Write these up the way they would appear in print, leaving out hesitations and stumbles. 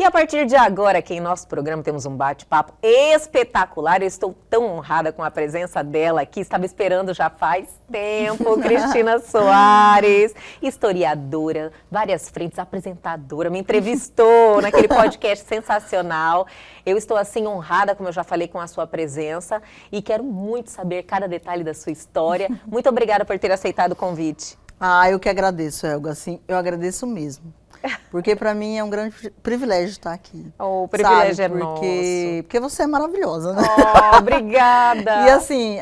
E a partir de agora, aqui em nosso programa, temos um bate-papo espetacular. Eu estou tão honrada com a presença dela aqui. Estava esperando já faz tempo. Cristina Soares, historiadora, várias frentes, apresentadora, me entrevistou naquele podcast sensacional. Eu estou assim honrada, como eu já falei, com a sua presença e quero muito saber cada detalhe da sua história. Muito obrigada por ter aceitado o convite. Eu que agradeço, Elga. Assim, eu agradeço mesmo. Porque para mim é um grande privilégio estar aqui. O privilégio é nosso. Porque você é maravilhosa, né? Obrigada! E assim,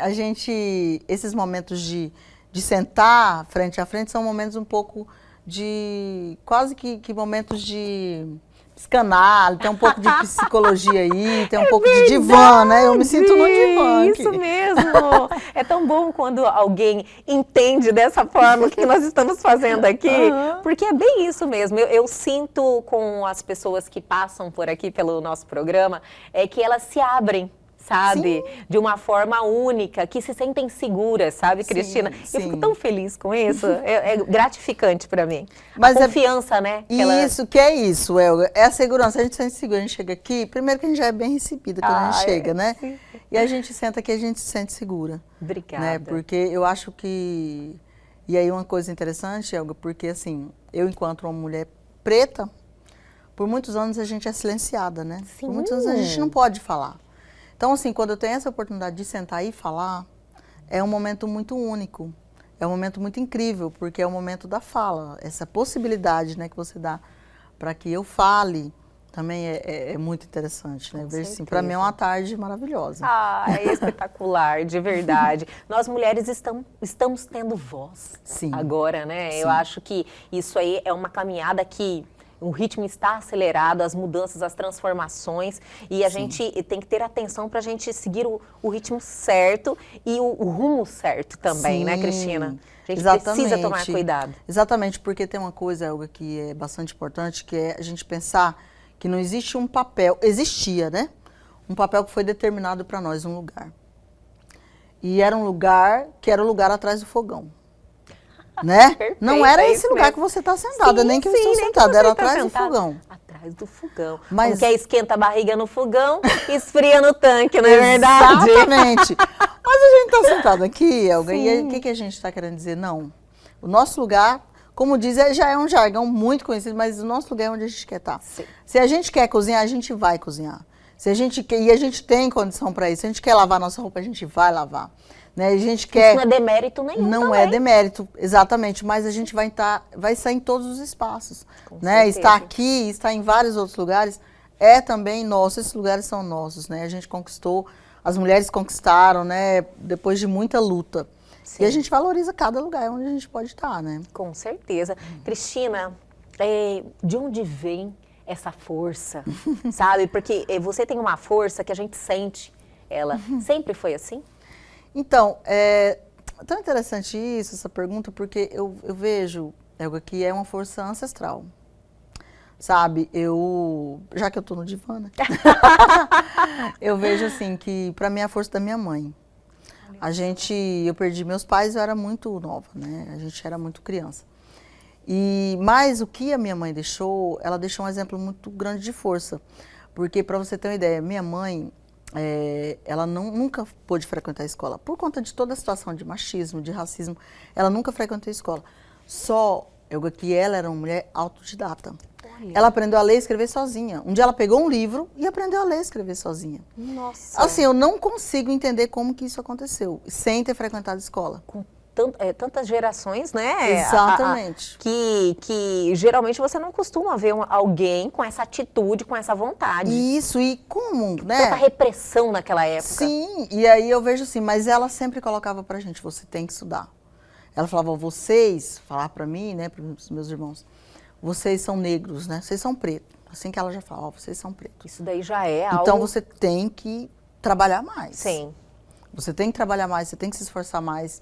esses momentos de sentar frente a frente são momentos um pouco de, quase que momentos de psicanálise, tem um pouco de psicologia aí, tem um pouco de divã, né? Eu me sinto no divã aqui. Isso mesmo! É tão bom quando alguém entende dessa forma o que nós estamos fazendo aqui, porque é bem isso mesmo. Eu sinto com as pessoas que passam por aqui pelo nosso programa, que elas se abrem, sabe? Sim. De uma forma única, que se sentem seguras, sabe, Cristina? Sim. Eu fico tão feliz com isso, é gratificante para mim. Mas a confiança, né? Isso, que é isso, Elga, é a segurança. A gente se sente segura, a gente chega aqui, primeiro que a gente já é bem recebida quando a gente chega, né? Sim. E a gente senta aqui, a gente se sente segura. Obrigada. Né? Porque eu acho que... E aí uma coisa interessante, Elga, porque assim, eu enquanto uma mulher preta, por muitos anos a gente é silenciada, né? Sim. Por muitos anos a gente não pode falar. Então, assim, quando eu tenho essa oportunidade de sentar e falar, é um momento muito único, é um momento muito incrível, porque é o momento da fala, essa possibilidade, né, que você dá para que eu fale, também é muito interessante, né? Vejo assim, para mim é uma tarde maravilhosa. É espetacular, de verdade. Nós mulheres estamos tendo voz. Sim. Agora, né? Sim. Eu acho que isso aí é uma caminhada que... O ritmo está acelerado, as mudanças, as transformações, e a gente tem que ter atenção para a gente seguir o ritmo certo e o rumo certo também, né, Cristina? A gente precisa tomar cuidado. Exatamente, porque tem uma coisa, Elga, que é bastante importante, que é a gente pensar que não existe um papel, existia, né? Um papel que foi determinado para nós, um lugar. E era um lugar que era o lugar atrás do fogão. Né? Perfeito, não era esse lugar mesmo que você está sentada, nem que eu estou sentada, era atrás do fogão. Atrás do fogão. Mas que esquenta a barriga no fogão, esfria no tanque, não é verdade? Exatamente. Mas a gente está sentado aqui, Elga, e aí, o que a gente está querendo dizer? Não. O nosso lugar, como diz, já é um jargão muito conhecido, mas o nosso lugar é onde a gente quer estar. Sim. Se a gente quer cozinhar, a gente vai cozinhar. Se a gente quer, e a gente tem condição para isso. Se a gente quer lavar nossa roupa, a gente vai lavar. Né? A gente quer... Isso não é demérito nenhum. Não também. É demérito, exatamente, mas a gente vai estar em todos os espaços. Né? Estar aqui, estar em vários outros lugares é também nosso, esses lugares são nossos. Né? A gente conquistou, as mulheres conquistaram, né? Depois de muita luta. Sim. E a gente valoriza cada lugar onde a gente pode estar. Né? Com certeza. Cristina, de onde vem essa força, sabe? Porque você tem uma força que a gente sente ela. Sempre foi assim? Então, é tão interessante isso, essa pergunta, porque eu vejo, Elga, que é uma força ancestral. Sabe, já que eu tô no divã, né? Eu vejo assim, que pra mim é a força da minha mãe. Eu perdi meus pais, eu era muito nova, né? A gente era muito criança. Mas o que a minha mãe deixou, ela deixou um exemplo muito grande de força. Porque, pra você ter uma ideia, minha mãe... ela nunca pôde frequentar a escola. Por conta de toda a situação de machismo, de racismo, ela nunca frequentou a escola. Elga, que ela era uma mulher autodidata. Olha. Ela aprendeu a ler e escrever sozinha. Um dia ela pegou um livro e aprendeu a ler e escrever sozinha. Nossa! Assim, eu não consigo entender como que isso aconteceu, sem ter frequentado a escola. Com tantas gerações, né? Exatamente. Que geralmente você não costuma ver alguém com essa atitude, com essa vontade. Isso, e como, né? Tanta repressão naquela época. Sim, e aí eu vejo assim, mas ela sempre colocava pra gente, você tem que estudar. Ela falava, falava pra mim, né, pros meus irmãos, vocês são negros, né? Vocês são pretos. Assim que ela já falava, vocês são pretos. Isso daí já é algo... Então você tem que trabalhar mais. Sim. Você tem que trabalhar mais, você tem que se esforçar mais.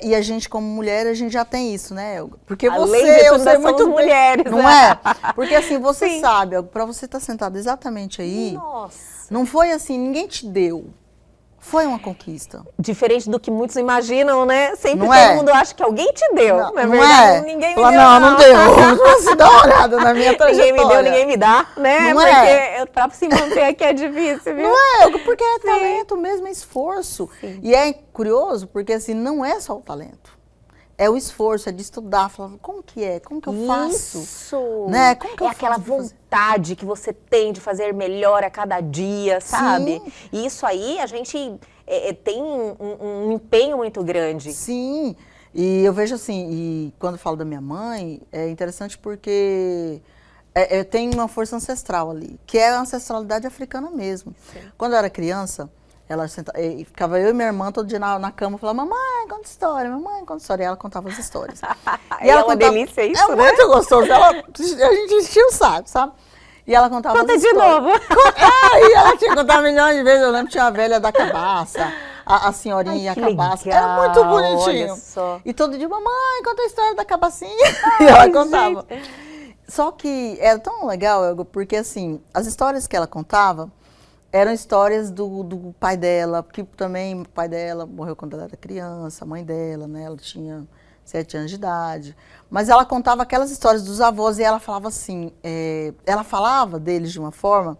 E a gente, como mulher, a gente já tem isso, né, Elga? Porque eu sei muito mulheres, não é? Porque assim, você sabe, para você estar sentada exatamente aí, nossa, não foi assim, ninguém te deu. Foi uma conquista. Diferente do que muitos imaginam, né? Sempre Não todo é? mundo acha que alguém te deu. Não, Na não verdade, é? ninguém me Fala, deu. não deu. Você dá uma olhada na minha trajetória. Ninguém me deu, ninguém me dá, né? Não Porque pra se manter aqui é difícil, viu? Não é, porque é talento mesmo, é esforço. Sim. E é curioso, porque assim, não é só o talento. É o esforço, é de estudar, falar, como que é? Como que eu faço? Isso! Né? Como que é eu aquela faço pra fazer? vontade que você tem de fazer melhor a cada dia, sabe? Sim. E isso aí, a gente tem um empenho muito grande. Sim, e eu vejo assim, e quando eu falo da minha mãe, é interessante porque tem uma força ancestral ali, que é a ancestralidade africana mesmo. Sim. Quando eu era criança, ela ficava eu e minha irmã todo dia na cama, falava, mamãe, conta história, mamãe, conta história. E ela contava as histórias. E é uma delícia isso, né? É muito gostoso. A gente enchia o saco, sabe? E ela contava Conta as de histórias. novo. E ela tinha contado milhões de vezes. Eu lembro que tinha a velha da cabaça, a senhorinha e a que cabaça. legal, Era muito bonitinho. olha só. E todo dia, mamãe, conta a história da cabacinha. E ela contava. gente. Só que era tão legal, Elgo, porque assim, as histórias que ela contava eram histórias do pai dela, porque também o pai dela morreu quando ela era criança, a mãe dela, né? Ela tinha 7 anos de idade. Mas ela contava aquelas histórias dos avós e ela falava assim, ela falava deles de uma forma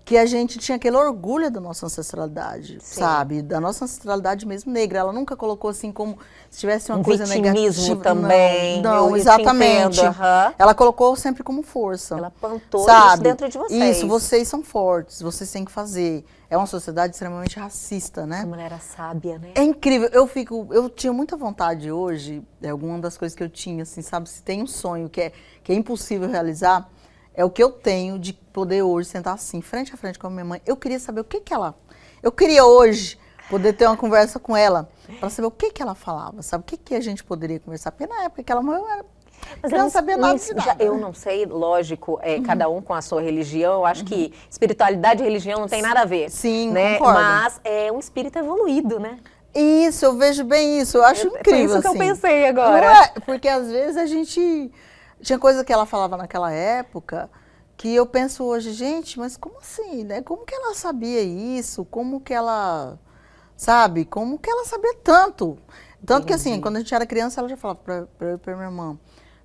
que a gente tinha aquele orgulho da nossa ancestralidade, Sim. sabe? Da nossa ancestralidade mesmo negra. Ela nunca colocou assim como se tivesse uma Um coisa vitimismo negativa. também. Não, eu exatamente. te entendo, aham. Ela colocou sempre como força. Ela plantou sabe? isso dentro de vocês. Isso, vocês são fortes, vocês têm que fazer. É uma sociedade extremamente racista, né? Essa mulher era sábia, né? É incrível, eu tinha muita vontade hoje, alguma das coisas que eu tinha, assim, sabe, se tem um sonho que é impossível realizar, é o que eu tenho de poder hoje sentar assim, frente a frente com a minha mãe. Eu queria saber o que ela, eu queria hoje poder ter uma conversa com ela, para saber o que ela falava, sabe, o que a gente poderia conversar, porque na época que ela morreu, Mas eu não sabia nada de nada. Eu não sei, lógico, cada um com a sua religião. Eu acho que espiritualidade e religião não tem nada a ver. Sim, né? concordo. Mas é um espírito evoluído, né? Isso, eu vejo bem isso, eu acho incrível. Foi isso que eu assim. pensei agora. Não é, porque às vezes a gente... Tinha coisa que ela falava naquela época que eu penso hoje, gente, mas como assim, né? Como que ela sabia isso? Como que ela, sabe? Como que ela sabia tanto? Tanto que assim, quando a gente era criança, ela já falava pra eu e pra minha irmã.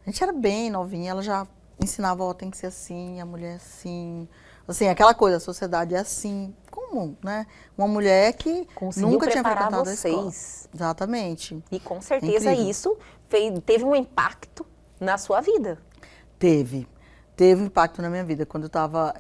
A gente era bem novinha, ela já ensinava, ó, tem que ser assim, a mulher é assim. Assim, aquela coisa, a sociedade é assim. Como, né? Uma mulher que Conseguiu nunca tinha preparar frequentado a escola. vocês. Exatamente. E com certeza incrível. isso teve um impacto na sua vida. Teve um impacto na minha vida. Quando eu estava,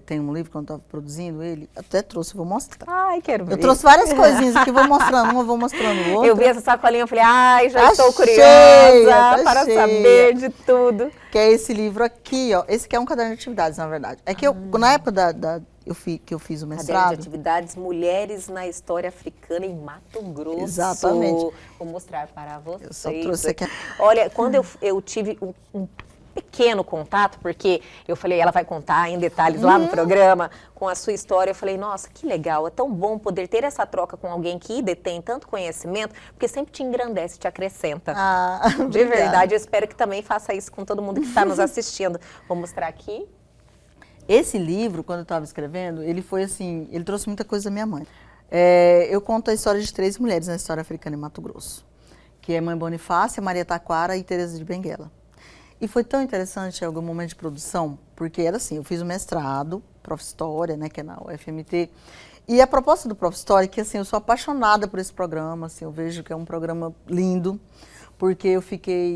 tem um livro, quando eu estava produzindo ele, até trouxe, vou mostrar. Ai, quero ver. Eu trouxe várias coisinhas aqui, vou mostrando uma, vou mostrando outra. Eu vi essa sacolinha e falei, ai, já estou Tá curiosa cheia, para cheia. saber de tudo. Que é esse livro aqui, ó. Esse aqui é um caderno de atividades, na verdade. É que eu, na época que eu fiz o Caderno mestrado... de atividades Mulheres na História Africana em Mato Grosso. Exatamente. Vou mostrar para vocês. Eu só trouxe aqui. Olha, quando eu tive um pequeno contato, porque eu falei, ela vai contar em detalhes lá no programa, com a sua história, eu falei, nossa, que legal, é tão bom poder ter essa troca com alguém que detém tanto conhecimento, porque sempre te engrandece, te acrescenta. Ah, De obrigada. verdade, eu espero que também faça isso com todo mundo que está nos assistindo. Vou mostrar aqui. Esse livro, quando eu estava escrevendo, ele foi assim, ele trouxe muita coisa da minha mãe. Eu conto a história de 3 mulheres na história africana em Mato Grosso, que é Mãe Bonifácia, Maria Taquara e Teresa de Benguela. E foi tão interessante em algum momento de produção, porque era assim, eu fiz o mestrado, Prof. História, né, que é na UFMT, e a proposta do Prof. História, que assim, eu sou apaixonada por esse programa, assim, eu vejo que é um programa lindo, porque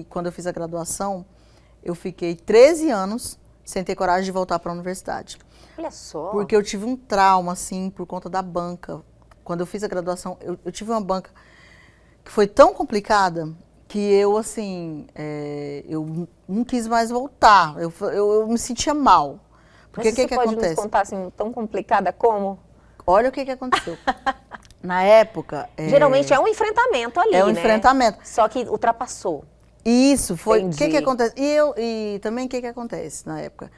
quando eu fiz a graduação, eu fiquei 13 anos sem ter coragem de voltar para a universidade. Olha só. Porque eu tive um trauma, assim, por conta da banca. Quando eu fiz a graduação, eu tive uma banca que foi tão complicada que eu, assim, eu não quis mais voltar. Eu me sentia mal. Porque Mas o que você pode acontece? nos contar assim, tão complicada como? Olha o que aconteceu. Na época... Geralmente é um enfrentamento ali, é um né? enfrentamento. Só que ultrapassou. Isso, foi. O Entendi. que acontece? E também o que acontece na época?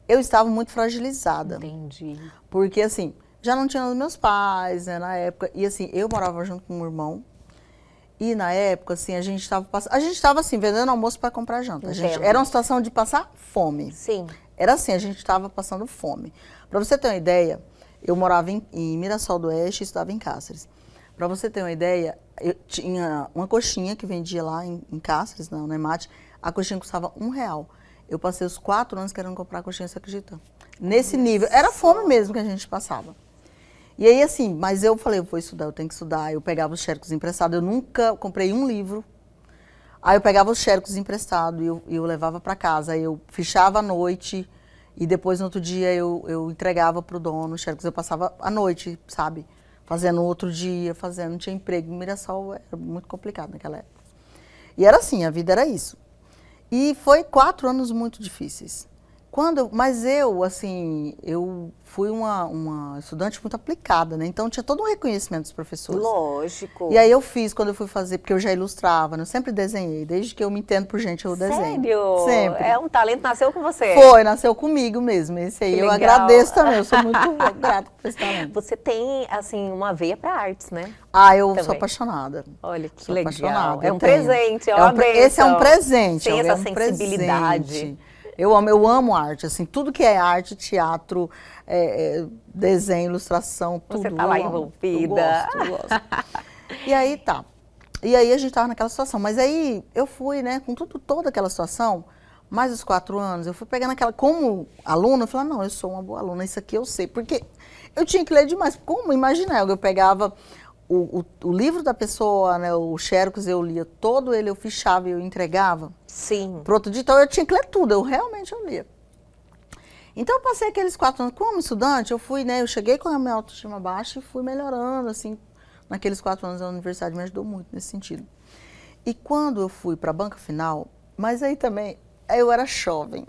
Eu estava muito fragilizada. Entendi. Porque, assim, já não tinha os meus pais, né, na época. E, assim, eu morava junto com um irmão. E, na época, assim, a gente estava, assim, vendendo almoço para comprar janta. Entendo. Era uma situação de passar fome. Sim. Era assim, a gente estava passando fome. Para você ter uma ideia, Eu morava em Mirassol do Oeste e estudava em Cáceres. Para você ter uma ideia, eu tinha uma coxinha que vendia lá em Cáceres, no Emate, a coxinha custava R$1. Eu passei os 4 anos querendo comprar a coxinha, você acredita? Nesse nível, era fome mesmo que a gente passava. E aí assim, mas eu falei, eu vou estudar, eu tenho que estudar. Eu pegava os xerocos emprestados, eu nunca comprei um livro. Aí eu pegava os xerocos emprestados e eu levava para casa. Aí eu fichava à noite e depois no outro dia eu entregava pro dono os xerocos. Eu passava a noite, sabe? Fazendo outro dia, não tinha emprego. Em Mirassol era muito complicado naquela época. E era assim, a vida era isso. E foi 4 anos muito difíceis. Mas eu fui uma estudante muito aplicada, né? Então tinha todo um reconhecimento dos professores. Lógico. E aí eu fiz, quando eu fui fazer, porque eu já ilustrava, né? Eu sempre desenhei, desde que eu me entendo por gente, eu desenho. Sério? Sempre. É um talento, nasceu com você? Foi, nasceu comigo mesmo, esse aí. Que Eu legal. agradeço também, eu sou muito grata por esse talento. Você tem, assim, uma veia para artes, né? Ah, eu sou Também. apaixonada. Olha que Sou legal. apaixonada, É um presente, é uma bênção. Esse é um presente. Tem é essa um sensibilidade. presente. Eu amo arte, assim, tudo que é arte, teatro, desenho, ilustração, tudo. Você tá lá envolvida. Eu gosto. E aí tá. E aí a gente tava naquela situação. Mas aí eu fui, né, com toda aquela situação, mais os 4 anos, eu fui pegando aquela, como aluna, eu falei, não, eu sou uma boa aluna, isso aqui eu sei. Porque eu tinha que ler demais. Como? Imagina, eu pegava o livro da pessoa, né, o xerox, eu lia todo ele, eu fichava e eu entregava. Sim. Pro outro dia, então eu tinha que ler tudo, eu lia. Então eu passei aqueles 4 anos, como estudante, eu fui, né, eu cheguei com a minha autoestima baixa e fui melhorando, assim, naqueles 4 anos a universidade me ajudou muito nesse sentido. E quando eu fui para a banca final, mas aí também, eu era jovem.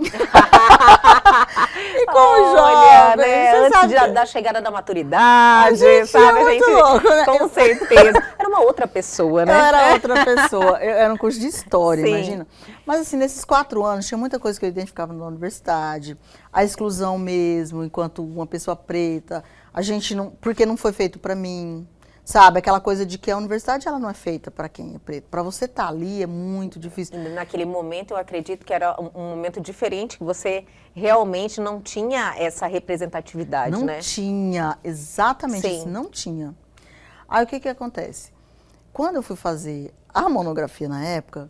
E como jovem, né, você antes sabe da chegada da maturidade, gente, sabe? é muito louco, né? Com certeza. Era uma outra pessoa, né? Eu era outra pessoa. Eu era um curso de história, Sim. imagina. Mas assim, nesses 4 anos, tinha muita coisa que eu identificava na universidade. A exclusão mesmo, enquanto uma pessoa preta. A gente não... Porque não foi feito para mim. Sabe, aquela coisa de que a universidade ela não é feita para quem é preto. Para você estar ali é muito difícil. Naquele momento, eu acredito que era um momento diferente, que você realmente não tinha essa representatividade, não né? Não tinha, exatamente Sim. isso, não tinha. Aí o que acontece? Quando eu fui fazer a monografia na época,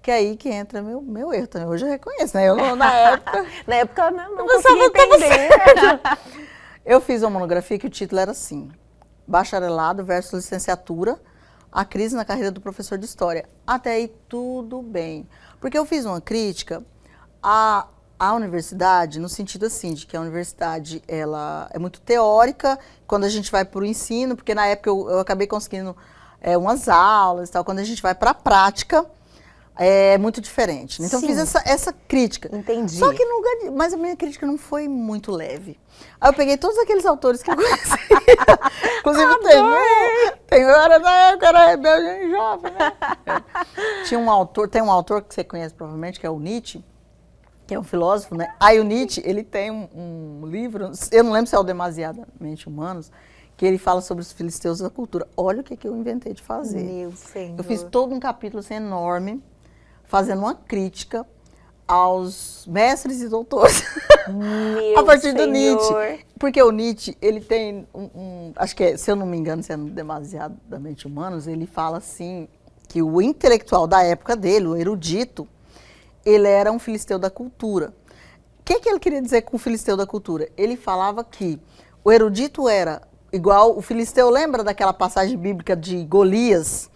que é aí que entra meu erro também. Hoje eu reconheço, né? Eu na época... Na época não conseguia entender. Eu fiz uma monografia que o título era assim: Bacharelado versus licenciatura, a crise na carreira do professor de história. Até aí tudo bem. Porque eu fiz uma crítica à universidade, no sentido assim, de que a universidade ela é muito teórica quando a gente vai para o ensino, porque na época eu acabei conseguindo umas aulas e tal, quando a gente vai para a prática, é muito diferente. Então eu fiz essa crítica. Entendi. Só que mas a minha crítica não foi muito leve. Aí eu peguei todos aqueles autores que eu conhecia. Inclusive eu era da época, era rebelde e jovem, né? Tem um autor que você conhece provavelmente, que é o Nietzsche, que é um filósofo, né? Aí o Nietzsche, ele tem um livro, eu não lembro se é o Demasiadamente Humanos, que ele fala sobre os filisteus da cultura. Olha o que eu inventei de fazer. Meu Senhor. Eu fiz todo um capítulo assim, enorme, fazendo uma crítica aos mestres e doutores Meu a partir do Senhor. Nietzsche. Porque o Nietzsche, ele tem acho que se eu não me engano, se é Demasiadamente Humanos, ele fala assim, que o intelectual da época dele, o erudito, ele era um filisteu da cultura. O que ele queria dizer com o filisteu da cultura? Ele falava que o erudito era igual, o filisteu, lembra daquela passagem bíblica de Golias,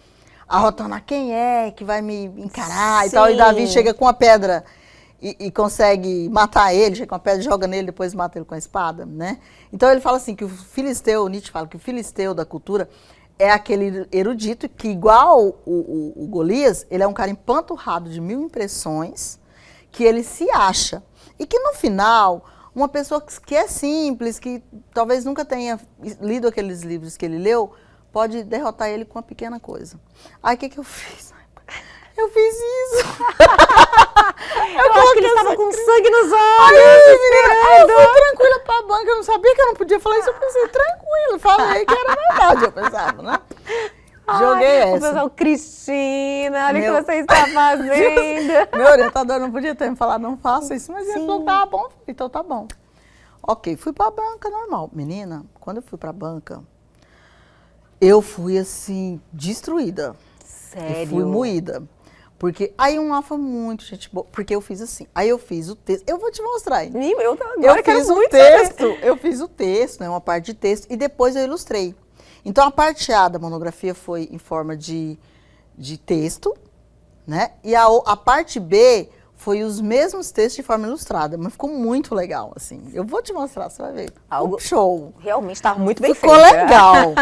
arrotando, quem é que vai me encarar e tal, e Davi chega com a pedra e consegue matar ele, chega com a pedra, joga nele, depois mata ele com a espada, né? Então ele fala assim, que o filisteu, Nietzsche fala que o filisteu da cultura é aquele erudito que, igual o Golias, ele é um cara empanturrado de 1000 impressões, que ele se acha. E que no final, uma pessoa que é simples, que talvez nunca tenha lido aqueles livros que ele leu, pode derrotar ele com uma pequena coisa. Aí o que eu fiz? Eu fiz isso. Eu acho que ele estava com sangue nos olhos. Aí eu fui tranquila pra banca, eu não sabia que eu não podia falar isso, eu pensei, tranquilo, falei que era verdade, eu pensava, né? Joguei essa. O pessoal, Cristina, olha o que você está fazendo. Meu orientador não podia ter me falado, não faça isso, mas ele falou, tá bom, então tá bom. Ok, fui pra banca normal. Menina, quando eu fui pra banca, eu fui assim, destruída. Sério? Eu fui moída. Porque aí um lá foi muito gente boa. Porque eu fiz assim. Aí eu fiz o texto. Eu vou te mostrar aí. Eu agora quero fiz o muito texto. saber. Eu fiz o texto, né? Uma parte de texto. E depois eu ilustrei. Então a parte A da monografia foi em forma de texto, né? E a parte B foi os mesmos textos de forma ilustrada. Mas ficou muito legal, assim. Eu vou te mostrar, você vai ver. Algo show. Realmente estava muito bem Ficou feito. legal.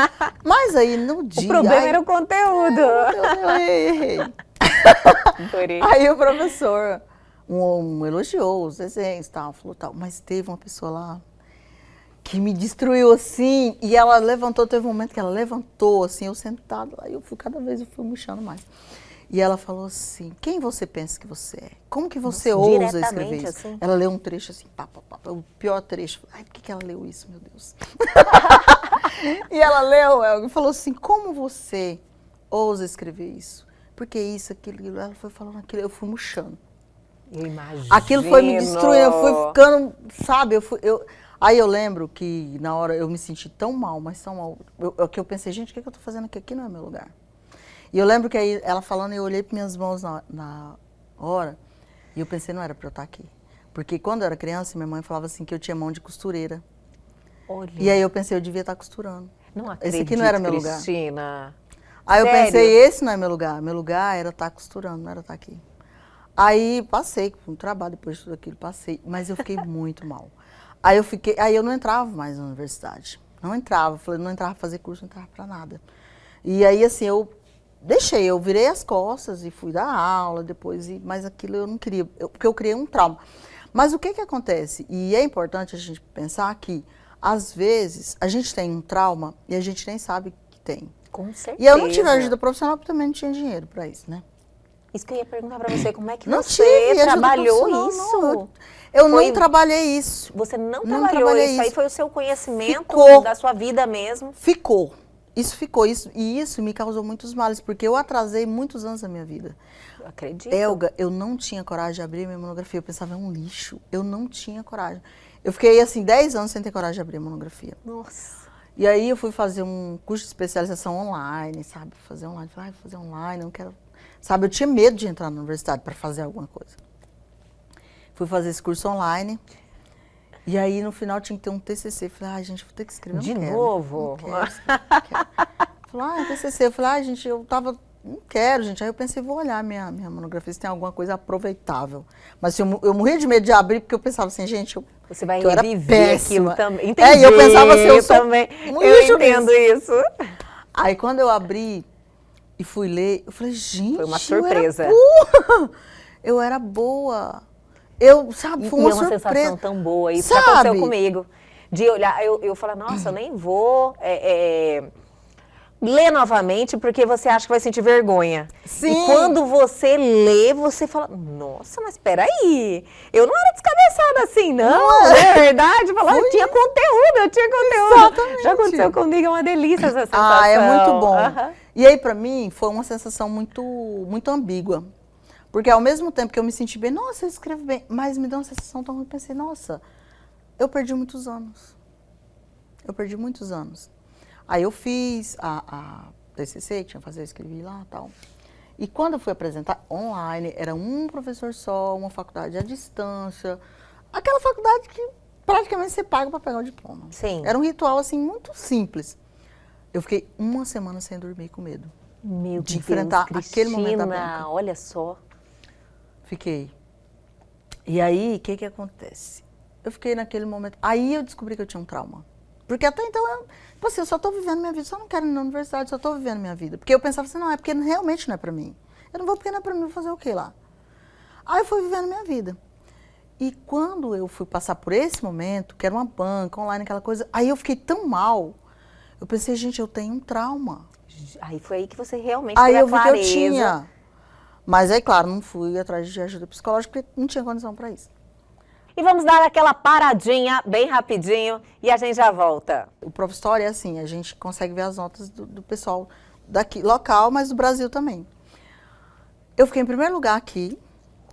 Mas aí no dia... O problema era o conteúdo. Eu errei. Adorei. Aí o professor elogiou os desenhos e tal, falou tal. Mas teve uma pessoa lá que me destruiu assim. E ela levantou, teve um momento que ela levantou assim, eu sentado lá. E cada vez eu fui murchando mais. E ela falou assim, quem você pensa que você é? Como que você ousa escrever isso? Assim? Ela leu um trecho assim, o pior trecho. Ai, por que ela leu isso, meu Deus? E ela leu e falou assim, como você ousa escrever isso? Porque isso, aquilo, ela foi falando aquilo, eu fui murchando. Eu imagino. Aquilo foi me destruindo, eu fui ficando, sabe, aí eu lembro que na hora eu me senti tão mal, mas tão mal, que eu pensei, gente, o que eu tô fazendo aqui? Aqui não é meu lugar. E eu lembro que aí ela falando, eu olhei para minhas mãos na hora, e eu pensei, não era para eu estar aqui. Porque quando eu era criança, minha mãe falava assim, que eu tinha mão de costureira. Olha. E aí eu pensei, eu devia estar costurando. Não acredito, esse aqui não era meu lugar. Cristina. Aí Sério? eu pensei, esse não é meu lugar era estar costurando, não era estar aqui. Aí passei com o trabalho, depois de tudo aquilo, passei, mas eu fiquei muito mal. Aí eu não entrava mais na universidade, não entrava pra fazer curso, não entrava pra nada. E aí assim, eu virei as costas e fui dar aula depois, mas aquilo eu não queria, porque eu criei um trauma. Mas o que que acontece? E é importante a gente pensar que, às vezes, a gente tem um trauma e a gente nem sabe que tem. Com certeza. E eu não tive ajuda profissional porque também não tinha dinheiro para isso, né? Isso que eu ia perguntar para você, como é que Não você tive ajuda trabalhou profissional, isso? não. Eu não trabalhei isso. Você não Não trabalhou trabalhei isso, aí isso. foi o seu conhecimento Ficou. da sua vida mesmo. Ficou. Isso ficou. E isso me causou muitos males, porque eu atrasei muitos anos da minha vida. Eu acredito. Elga, eu não tinha coragem de abrir minha monografia. Eu pensava, é um lixo. Eu não tinha coragem. Eu fiquei, assim, 10 anos sem ter coragem de abrir a monografia. Nossa. E aí eu fui fazer um curso de especialização online, sabe? Fazer online. Falei, vou fazer online, não quero... Sabe, eu tinha medo de entrar na universidade para fazer alguma coisa. Fui fazer esse curso online. E aí, no final, tinha que ter um TCC. Falei, gente, vou ter que escrever. De novo? Não quero. Falei, TCC. Eu falei, gente, não quero, gente. Aí eu pensei, vou olhar minha monografia, se tem alguma coisa aproveitável. Mas assim, eu morria de medo de abrir, porque eu pensava assim, gente, você vai eu era reviver péssima. Aquilo também. Entendi. E eu pensava assim, eu sou também. um Eu lixo entendo nisso. isso. Aí, quando eu abri e fui ler, eu falei, gente, foi uma surpresa. Eu era boa. Eu, sabe, foi uma surpresa. Sensação tão boa. Isso já aconteceu comigo. De olhar, eu falo, nossa, eu nem vou ler novamente, porque você acha que vai sentir vergonha. Sim. E quando você lê, você fala, nossa, mas peraí, eu não era descabeçada assim, não é verdade? Falar, eu tinha conteúdo. Exatamente. Já aconteceu comigo, é uma delícia essa sensação. É muito bom. E aí, pra mim, foi uma sensação muito, muito ambígua. Porque ao mesmo tempo que eu me senti bem, nossa, eu escrevo bem, mas me deu uma sensação tão ruim, pensei, nossa, eu perdi muitos anos. Aí eu fiz a TCC, que tinha que fazer, eu escrevi lá e tal. E quando eu fui apresentar online, era um professor só, uma faculdade à distância. Aquela faculdade que praticamente você paga para pegar o diploma. Sim. Era um ritual, assim, muito simples. Eu fiquei uma semana sem dormir com medo. Meu de Deus, enfrentar Cristina, aquele momento da banca. Olha só. Fiquei. E aí, o que acontece? Eu fiquei naquele momento. Aí eu descobri que eu tinha um trauma. Porque até então, eu só tô vivendo minha vida, só não quero ir na universidade, só tô vivendo minha vida. Porque eu pensava assim, não, é porque realmente não é pra mim. Eu não vou porque não é pra mim, vou fazer o quê lá? Aí eu fui vivendo minha vida. E quando eu fui passar por esse momento, que era uma banca, online, aquela coisa, aí eu fiquei tão mal. Eu pensei, gente, eu tenho um trauma. Aí foi aí que você realmente aí teve a eu vi clareza. que eu tinha. Mas aí, claro, não fui atrás de ajuda psicológica, porque não tinha condição para isso. E vamos dar aquela paradinha bem rapidinho e a gente já volta. O Prof. História é assim, a gente consegue ver as notas do pessoal daqui, local, mas do Brasil também. Eu fiquei em primeiro lugar aqui.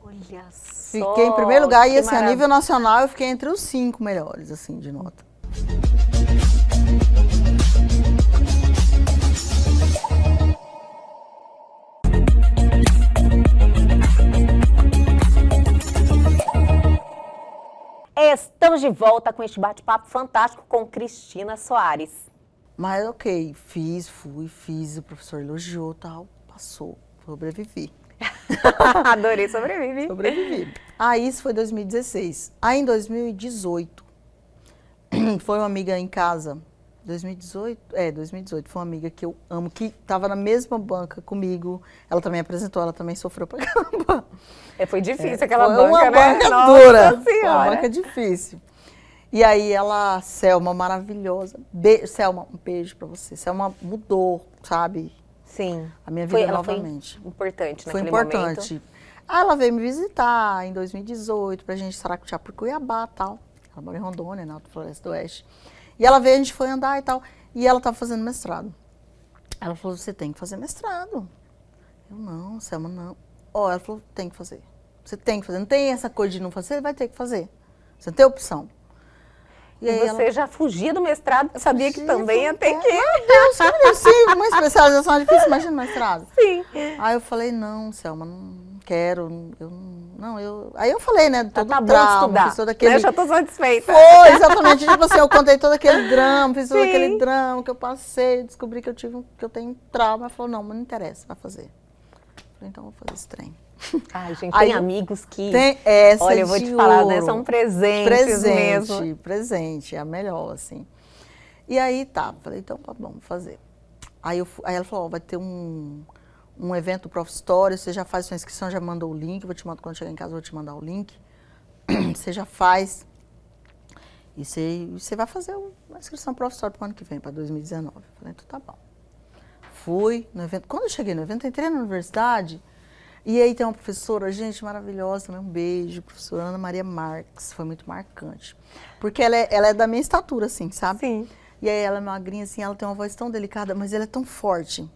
Olha só. Fiquei em primeiro lugar e, assim, a maravilha. nível nacional, eu fiquei entre os 5 melhores, assim, de nota. Estamos de volta com este bate-papo fantástico com Cristina Soares. Mas, ok, fiz, o professor elogiou, tal, passou, sobrevivi. Adorei, sobrevive. Aí, isso foi 2016. Aí, em 2018, foi uma amiga em casa, 2018, foi uma amiga que eu amo, que estava na mesma banca comigo, ela também apresentou, ela também sofreu pra caramba. Foi difícil aquela Foi banca, uma né? banca Nossa dura, foi Senhora. uma banca difícil. E aí ela, Selma, maravilhosa, Selma, um beijo pra você, Selma mudou, sabe, Sim. a minha vida Ela novamente. foi importante Foi naquele importante. momento. Aí ela veio me visitar em 2018 pra gente saracotear por Cuiabá e tal. Ela mora em Rondônia, na Alta Floresta do Oeste. E ela veio, a gente foi andar e tal. E ela tava fazendo mestrado. Ela falou, você tem que fazer mestrado. Eu, não, Selma, não. Ó, ela falou, tem que fazer. Você tem que fazer. Não tem essa coisa de não fazer, você vai ter que fazer. Você não tem opção. E aí você já fugia do mestrado, sabia que também ia ter que... Meu Deus, que Deus, sim, uma especialização é difícil, imagina mestrado. Sim. Aí eu falei, não, Selma, não quero, Aí eu falei, né, todo tá bom trauma, estudar, fiz todo aquele... né? Já tô satisfeita. Foi, exatamente, tipo assim, eu contei todo aquele drama, fiz todo Sim. aquele drama que eu passei, descobri que eu tenho trauma. Ela falou, não, mas não interessa, vai fazer. Eu falei, então eu vou fazer esse trem. Ai, gente, Aí tem amigos que... Tem essa Olha, eu vou te de falar, né? ouro. São presentes mesmo. Presente, é a melhor, assim. E aí, tá, falei, então tá bom, vou fazer. Aí ela falou, ó, vai ter um evento do Prof. Story, você já faz sua inscrição, já mandou o link, vou te mandar, quando chegar em casa eu vou te mandar o link. Você já faz, e você vai fazer uma inscrição Prof. Story pro ano que vem, para 2019. Eu falei, então tá bom. Fui no evento, quando eu cheguei no evento, entrei na universidade, e aí tem uma professora, gente, maravilhosa, também um beijo, professora Ana Maria Marques, foi muito marcante. Porque ela é da minha estatura, assim, sabe? Sim. E aí ela é magrinha, assim, ela tem uma voz tão delicada, mas ela é tão forte.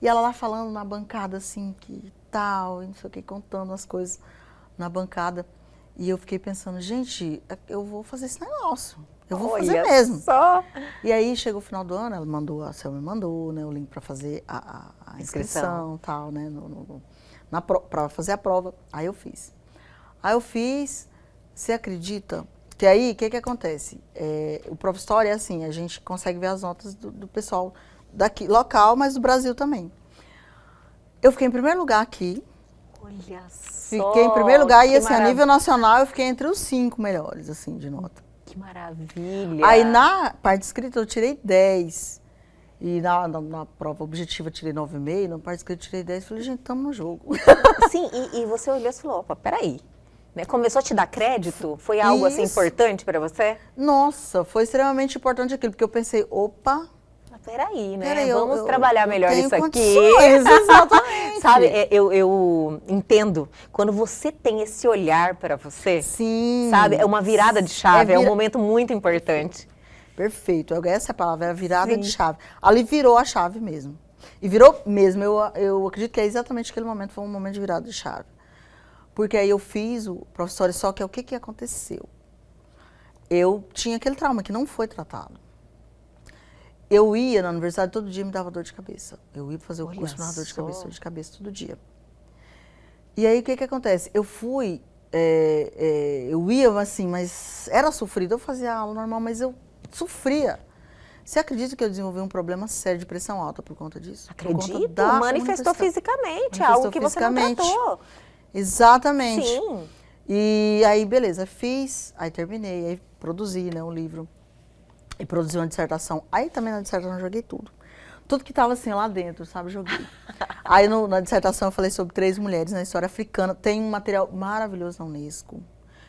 E ela lá falando na bancada, assim, que tal, e não sei o que, contando as coisas na bancada. E eu fiquei pensando, gente, eu vou fazer esse negócio. Eu vou fazer mesmo. Só. E aí chegou o final do ano, a Selma me mandou, né, o link para fazer a inscrição, tal, né, para fazer a prova. Aí eu fiz. Você acredita que aí, o que acontece? O Prof. Story é assim, a gente consegue ver as notas do pessoal daqui, local, mas do Brasil também. Eu fiquei em primeiro lugar aqui. Olha só. Fiquei em primeiro lugar e, assim, a maravilha. nível nacional, eu fiquei entre os 5 melhores, assim, de nota. Que maravilha. Aí, na parte escrita, eu tirei 10. E na prova objetiva, eu tirei 9,5. Na parte escrita, eu tirei 10. Falei, gente, estamos no jogo. Sim, e você olhou e falou, opa, peraí. Né? Começou a te dar crédito? Foi algo assim Isso. importante para você? Nossa, foi extremamente importante aquilo, porque eu pensei, opa, Peraí, né? peraí, Vamos trabalhar melhor tenho isso aqui. condições, exatamente. Sabe, eu entendo, quando você tem esse olhar para você, Sim. sabe, é uma virada de chave, é um momento muito importante. Perfeito, essa é a palavra, era virada Sim. de chave. Ali virou a chave mesmo. E virou mesmo, eu acredito que é exatamente aquele momento, foi um momento de virada de chave. Porque aí eu fiz o professor, só que o que aconteceu? Eu tinha aquele trauma que não foi tratado. Eu ia na universidade, todo dia me dava dor de cabeça. Eu ia fazer o curso, me dava dor de cabeça todo dia. E aí, o que acontece? Eu fui, eu ia assim, mas era sofrido. Eu fazia aula normal, mas eu sofria. Você acredita que eu desenvolvi um problema sério de pressão alta por conta disso? Acredito, manifestou fisicamente, algo que você não tratou. Exatamente. Sim. E aí, beleza, fiz, aí terminei, aí produzi, né, um livro. E produzi uma dissertação. Aí também na dissertação eu joguei tudo. Tudo que estava assim lá dentro, sabe, joguei. Aí na dissertação eu falei sobre 3 mulheres na história africana. Tem um material maravilhoso na Unesco,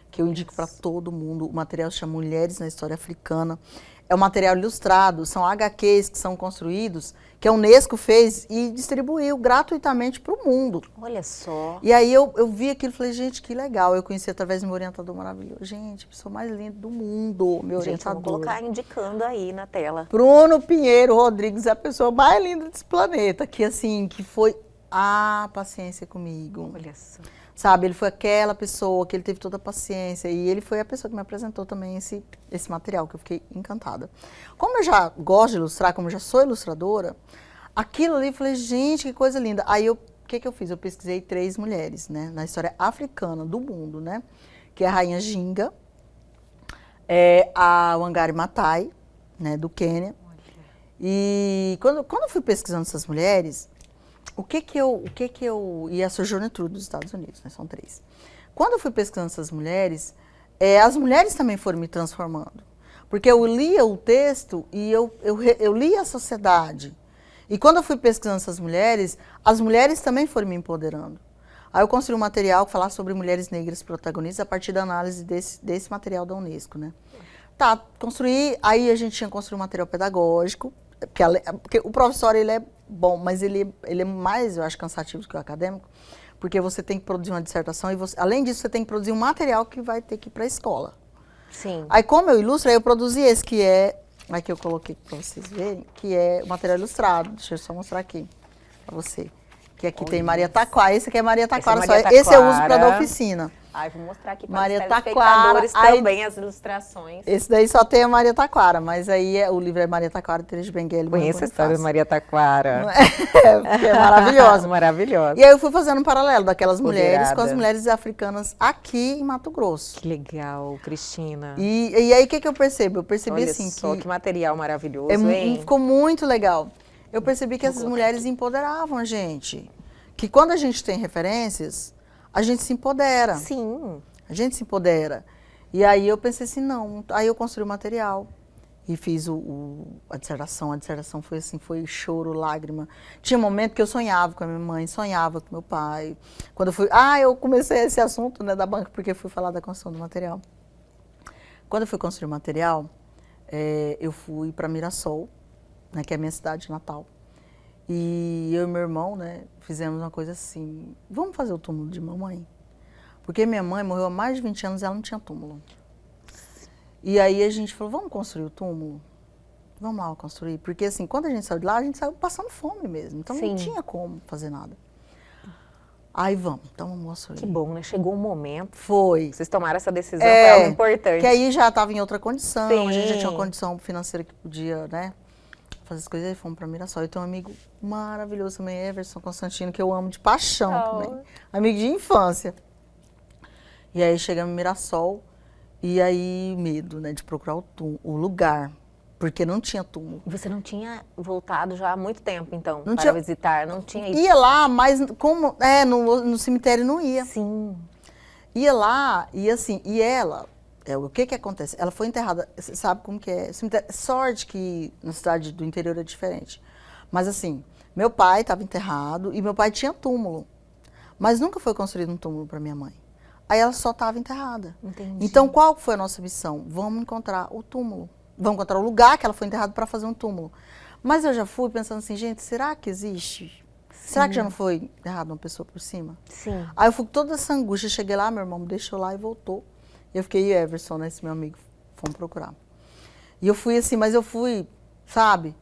que eu indico para todo mundo. O material se chama Mulheres na História Africana. É um material ilustrado, são HQs que são construídos, que a Unesco fez e distribuiu gratuitamente para o mundo. Olha só. E aí eu vi aquilo e falei, gente, que legal. Eu conheci através do meu orientador maravilhoso. Gente, a pessoa mais linda do mundo, meu orientador. Vou colocar indicando aí na tela. Bruno Pinheiro Rodrigues é a pessoa mais linda desse planeta, que assim, que foi a paciência comigo. Olha só. Sabe, ele foi aquela pessoa que ele teve toda a paciência e ele foi a pessoa que me apresentou também esse material, que eu fiquei encantada. Como eu já gosto de ilustrar, como eu já sou ilustradora, aquilo ali, eu falei, gente, que coisa linda. Aí, o que eu fiz? Eu pesquisei 3 mulheres, né, na história africana do mundo, né, que é a Rainha Ginga, a Wangari Maathai, né, do Quênia. E quando eu fui pesquisando essas mulheres, e a Sojourner Truth dos Estados Unidos, né, são 3. Quando eu fui pesquisando essas mulheres, as mulheres também foram me transformando. Porque eu lia o texto e eu lia a sociedade. E quando eu fui pesquisando essas mulheres, as mulheres também foram me empoderando. Aí eu construí um material que falasse sobre mulheres negras protagonistas a partir da análise desse material da Unesco, né? Tá, construí, aí a gente tinha construído um material pedagógico, porque o professor, ele é bom, mas ele é mais, eu acho, cansativo do que o acadêmico, porque você tem que produzir uma dissertação e, além disso, você tem que produzir um material que vai ter que ir para a escola. Sim. Aí, como eu ilustro, aí eu produzi esse, que é, aqui eu coloquei para vocês verem, que é o material ilustrado. Deixa eu só mostrar aqui para você. Que aqui tem Maria Taquara, esse aqui é Maria Taquara, esse eu uso para dar oficina. Ai, vou mostrar aqui para Maria os telespectadores também as ilustrações. Esse daí só tem a Maria Taquara, mas aí o livro é Maria Taquara, Teresa de Benguela. Conheço a história da Maria Taquara. Porque é maravilhosa. Maravilhosa. E aí eu fui fazendo um paralelo daquelas mulheres com as mulheres africanas aqui em Mato Grosso. Que legal, Cristina. E aí o que eu percebo? Eu percebi Olha assim só, que material maravilhoso, hein? Ficou muito legal. Eu percebi que essas mulheres empoderavam a gente. Que quando a gente tem referências, a gente se empodera. Sim. A gente se empodera. E aí eu pensei assim, não. Aí eu construí o material e fiz a dissertação. A dissertação foi assim, foi choro, lágrima. Tinha um momento que eu sonhava com a minha mãe, sonhava com meu pai. Quando eu fui... eu comecei esse assunto, né, da banca, porque eu fui falar da construção do material. Quando eu fui construir o material, eu fui para Mirassol, né, que é a minha cidade natal. E eu e meu irmão, né, fizemos uma coisa assim, vamos fazer o túmulo de mamãe? Porque minha mãe morreu há mais de 20 anos e ela não tinha túmulo. E aí a gente falou, vamos construir o túmulo? Vamos lá construir? Porque assim, quando a gente saiu de lá, a gente saiu passando fome mesmo, então não tinha como fazer nada. Aí então vamos construir. Que bom, né? Chegou um momento. Foi. Vocês tomaram essa decisão, foi algo importante. Que aí já estava em outra condição, Sim. A gente já tinha uma condição financeira que podia, né, fazer as coisas, e fomos para Mirassol. Eu tenho um amigo maravilhoso também, Everson Constantino, que eu amo de paixão também. Amigo de infância. E aí chegamos em Mirassol, e aí medo, né, de procurar o lugar, porque não tinha túmulo. Você não tinha voltado já há muito tempo, então, não para visitar? Não tinha ido? Ia lá, mas como, no cemitério não ia. Sim. Ia lá, e assim, e ela... o que acontece? Ela foi enterrada, você sabe como que é? Sorte que na cidade do interior é diferente. Mas assim, meu pai estava enterrado e meu pai tinha túmulo. Mas nunca foi construído um túmulo para minha mãe. Aí ela só estava enterrada. Entendi. Então qual foi a nossa missão? Vamos encontrar o túmulo. Vamos encontrar o lugar que ela foi enterrada para fazer um túmulo. Mas eu já fui pensando assim, gente, será que existe? Sim. Será que já não foi enterrada uma pessoa por cima? Sim. Aí eu fui com toda essa angústia, cheguei lá, meu irmão me deixou lá e voltou. Eu fiquei, e Everson, né, esse meu amigo, fomos procurar. E eu fui assim, mas eu fui, sabe?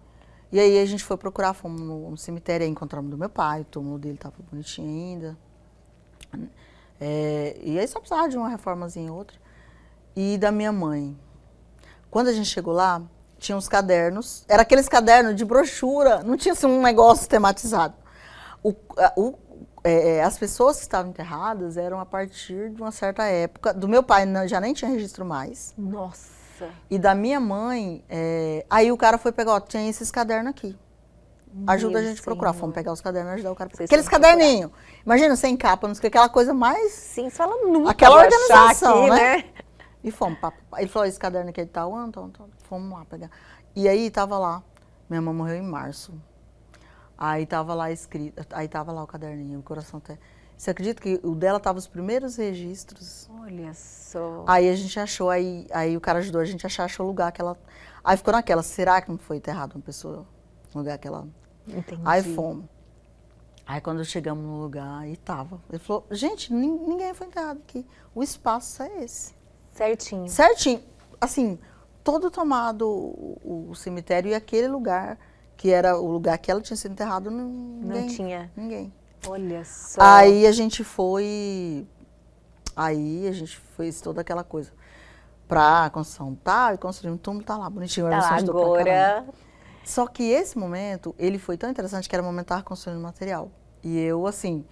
E aí a gente foi procurar, fomos no cemitério, aí encontramos do meu pai, o túmulo dele estava bonitinho ainda. E aí só precisava de uma reformazinha ou outra. E da minha mãe. Quando a gente chegou lá, tinha uns cadernos, era aqueles cadernos de brochura, não tinha assim, um negócio tematizado. As pessoas que estavam enterradas eram a partir de uma certa época. Do meu pai já nem tinha registro mais. Nossa! E da minha mãe, aí o cara foi pegar, tinha esses cadernos aqui. Ajuda a gente a procurar. Fomos pegar os cadernos e ajudar o cara a procurar. Aqueles caderninhos. Imagina, sem capa, não sei o que, aquela coisa mais... Sim, só ela nunca aquela organização, aqui, né? E fomos. Ele falou, esse caderno aqui é de tal ano, fomos lá pegar. E aí tava lá, minha mãe morreu em março. Aí tava lá escrito, aí tava lá o caderninho, o coração até. Você acredita que o dela tava os primeiros registros? Olha só. Aí a gente achou, aí o cara ajudou a gente a achar o lugar que ela... Aí ficou naquela, será que não foi enterrada uma pessoa no lugar que ela... Entendi. Aí fomos. Aí quando chegamos no lugar, aí tava. Ele falou, gente, ninguém foi enterrado aqui. O espaço é esse. Certinho. Certinho. Assim, todo tomado o cemitério e aquele lugar, que era o lugar que ela tinha sido enterrada, não tinha. Ninguém. Olha só. Aí a gente fez toda aquela coisa pra construção tal, e construímos um túmulo, tá lá, bonitinho. Tá lá agora. Só que esse momento, ele foi tão interessante que era o momento que eu tava construindo material. E eu, assim,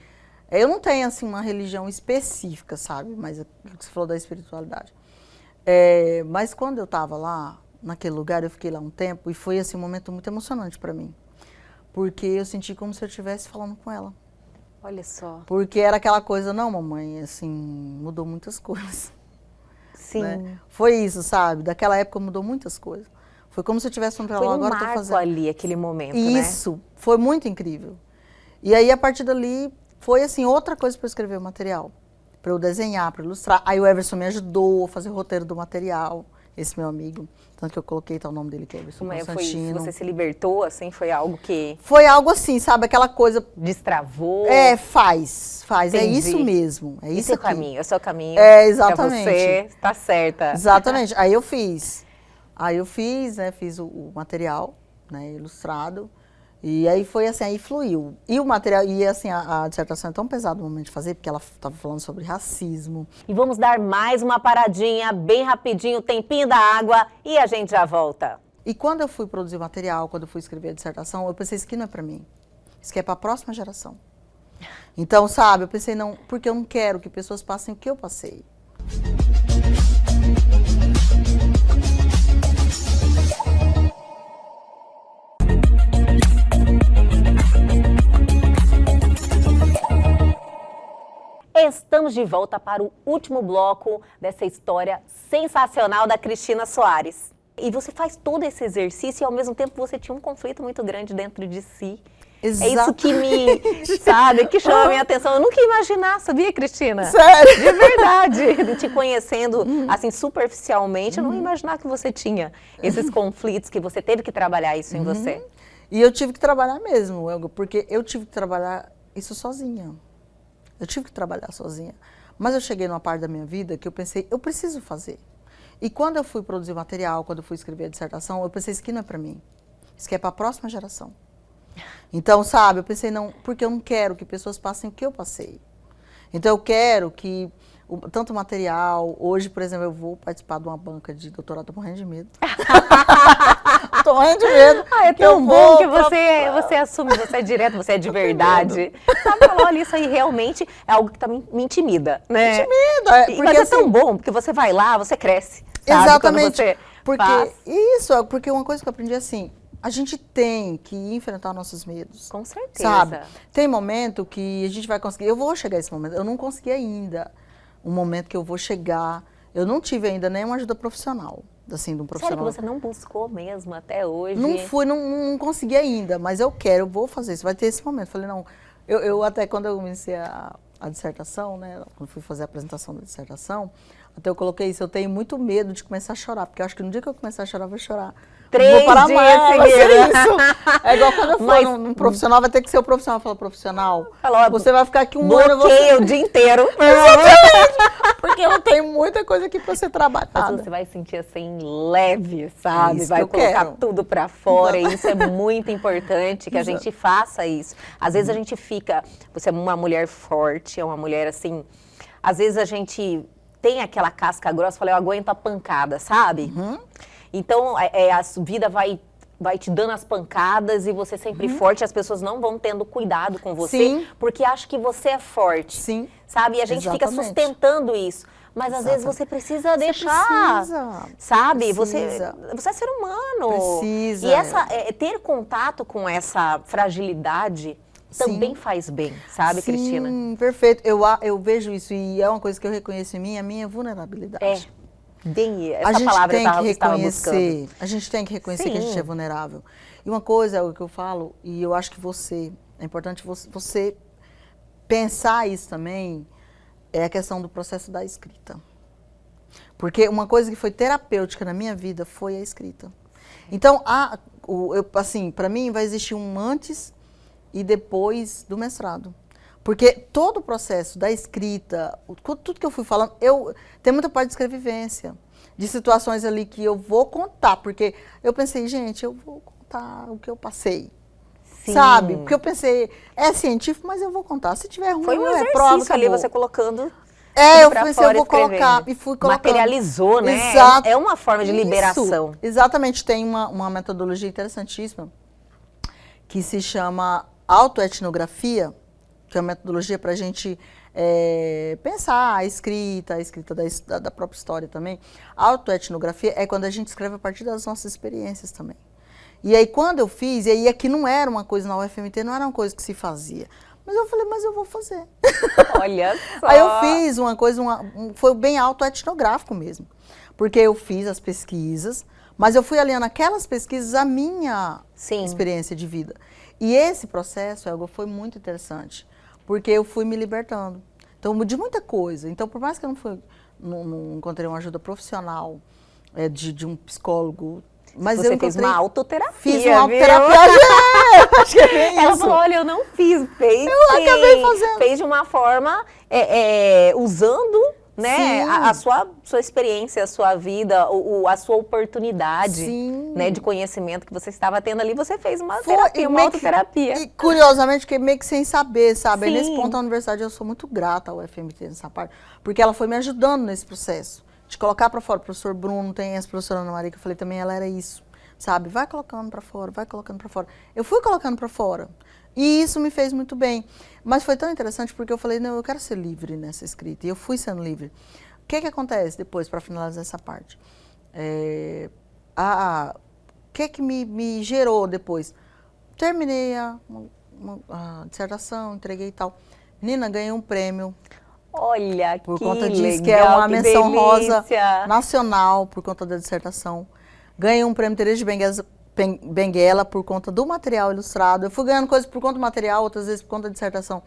eu não tenho, assim, uma religião específica, sabe? Mas é o que você falou da espiritualidade. Mas quando eu tava lá, naquele lugar, eu fiquei lá um tempo, e foi, assim, um momento muito emocionante pra mim. Porque eu senti como se eu estivesse falando com ela. Olha só. Porque era aquela coisa, não, mamãe, assim, mudou muitas coisas. Sim. Né? Foi isso, sabe? Daquela época mudou muitas coisas. Foi como se eu tivesse falando pra ela, agora eu tô fazendo. Foi um marco ali, aquele momento, isso, foi muito incrível. E aí, a partir dali, foi, assim, outra coisa para eu escrever o material. Para eu desenhar, para ilustrar. Aí o Everson me ajudou a fazer o roteiro do material, esse meu amigo. Tanto que eu coloquei o nome dele, que é Everson Constantino. Você se libertou, assim, foi algo que... Foi algo assim, sabe? Aquela coisa... Destravou. Faz. Entendi. É isso mesmo. É isso aqui. Caminho, é o seu caminho. Exatamente. Pra você, tá certa. Exatamente. Aí eu fiz, né? Fiz o material, né? Ilustrado. E aí foi assim, aí fluiu. E o material, e assim, a dissertação é tão pesada no momento de fazer, porque ela estava falando sobre racismo. E vamos dar mais uma paradinha, bem rapidinho, tempinho da água, e a gente já volta. E quando eu fui produzir o material, quando eu fui escrever a dissertação, eu pensei, isso aqui não é para mim. Isso aqui é para a próxima geração. Então, sabe, eu pensei, não, porque eu não quero que pessoas passem o que eu passei. Estamos de volta para o último bloco dessa história sensacional da Cristina Soares. E você faz todo esse exercício e ao mesmo tempo você tinha um conflito muito grande dentro de si. Exato. É isso que chama a minha atenção. Eu nunca ia imaginar, sabia, Cristina? Sério? De verdade. Te conhecendo, assim, superficialmente, eu não ia imaginar que você tinha esses conflitos, que você teve que trabalhar isso em você. E eu tive que trabalhar mesmo, Elga, porque eu tive que trabalhar isso sozinha. Eu tive que trabalhar sozinha. Mas eu cheguei numa parte da minha vida que eu pensei, eu preciso fazer. E quando eu fui produzir material, quando eu fui escrever a dissertação, eu pensei, isso aqui não é para mim. Isso aqui é para a próxima geração. Então, sabe, eu pensei, não, porque eu não quero que pessoas passem o que eu passei. Então, eu quero que, tanto material, hoje, por exemplo, eu vou participar de uma banca de doutorado, tô morrendo de medo. Tô morrendo de medo. É tão bom que você assume, você é direto, você é de verdade. Sabe, olha, isso aí realmente é algo que também me intimida, né? Intimida. Porque mas é tão bom, porque você vai lá, você cresce, sabe? Exatamente. Você porque faz. Isso, porque uma coisa que eu aprendi assim, a gente tem que enfrentar nossos medos. Com certeza. Sabe? Tem momento que a gente vai conseguir, eu vou chegar a esse momento, eu não consegui ainda um momento que eu vou chegar, eu não tive ainda nenhuma ajuda profissional. Assim, de um profissional. Sério que você não buscou mesmo até hoje? Não consegui ainda, mas eu vou fazer isso, vai ter esse momento. Falei, não, eu até quando eu comecei a dissertação, né, quando fui fazer a apresentação da dissertação, até eu coloquei isso, eu tenho muito medo de começar a chorar, porque eu acho que no dia que eu começar a chorar, eu vou chorar. 3 vou parar dias mais, vai ser seguidos. isso. É igual quando eu for num profissional, vai ter que ser o profissional. Fala, profissional, você vai ficar aqui um ano. Bloqueia o dia inteiro. Porque eu tenho muita coisa aqui pra ser trabalhada. Mas você vai sentir assim, leve, sabe? É vai colocar quero. tudo pra fora. E isso é muito importante que a gente faça isso. Às vezes a gente fica... Você é uma mulher forte, é uma mulher assim... Às vezes a gente tem aquela casca grossa, fala, eu aguento a pancada, sabe? Então a vida vai te dando as pancadas e você sempre forte, as pessoas não vão tendo cuidado com você, Sim. porque acham que você é forte. Sim. Sabe? E a gente fica sustentando isso. Mas às vezes você precisa deixar, precisa. sabe? Precisa. Você é ser humano. Precisa. E ter contato com essa fragilidade também faz bem, sabe, Sim, Cristina? Perfeito. Eu vejo isso e é uma coisa que eu reconheço em mim, a minha vulnerabilidade. Bem, A essa gente palavra tem que estava buscando. reconhecer, a gente tem que reconhecer que a gente é vulnerável. E uma coisa é o que eu falo, e eu acho que é importante você pensar isso também, é a questão do processo da escrita. Porque uma coisa que foi terapêutica na minha vida foi a escrita. Então, assim, para mim vai existir um antes e depois do mestrado. Porque todo o processo da escrita, tudo que eu fui falando, tem muita parte de escrevivência, de situações ali que eu vou contar, porque eu pensei, gente, eu vou contar o que eu passei. Sim. sabe? Porque eu pensei, é científico, mas eu vou contar. Se tiver ruim, Foi um é prova, exercício ali, acabou. você colocando Eu pra pensei, fora, eu vou colocar, escrevendo. e fui colocando. Materializou, né? Exato. É uma forma de Isso. liberação. Exatamente, tem uma metodologia interessantíssima que se chama autoetnografia, que é uma metodologia para a gente pensar a escrita da própria história também. Autoetnografia é quando a gente escreve a partir das nossas experiências também. E aí quando eu fiz, e aí aqui não era uma coisa na UFMT, não era uma coisa que se fazia. Mas eu falei, mas eu vou fazer. Olha só. Aí eu fiz uma coisa, foi bem autoetnográfico mesmo. Porque eu fiz as pesquisas, mas eu fui aliando aquelas pesquisas à minha experiência de vida. E esse processo, Elga, foi muito interessante, porque eu fui me libertando. Então, de muita coisa. Então, por mais que eu não encontrei uma ajuda profissional de um psicólogo, mas você eu fez uma autoterapia, fiz uma autoterapia, acho que é bem Ela isso. falou, olha, eu não fiz, fez Eu acabei fazendo. Fez de uma forma, usando, né, a sua experiência, a sua vida, a sua oportunidade, né, de conhecimento que você estava tendo ali, você fez uma terapia, uma autoterapia. E curiosamente, fiquei meio que sem saber, sabe? Sim. E nesse ponto, a universidade, eu sou muito grata ao UFMT nessa parte, porque ela foi me ajudando nesse processo, de colocar para fora. O professor Bruno, tem essa professora Ana Maria, que eu falei também, ela era isso, sabe? Vai colocando para fora, vai colocando para fora. Eu fui colocando para fora. E isso me fez muito bem. Mas foi tão interessante porque eu falei, não, eu quero ser livre nessa escrita. E eu fui sendo livre. O que acontece depois, para finalizar essa parte? O que me gerou depois? Terminei a dissertação, entreguei e tal. Menina, ganhei um prêmio. Olha, por que conta disso, legal, que é uma menção delícia. rosa nacional por conta da dissertação. Ganhei um prêmio Teresa de Benguela por conta do material ilustrado. Eu fui ganhando coisas por conta do material, outras vezes por conta da dissertação.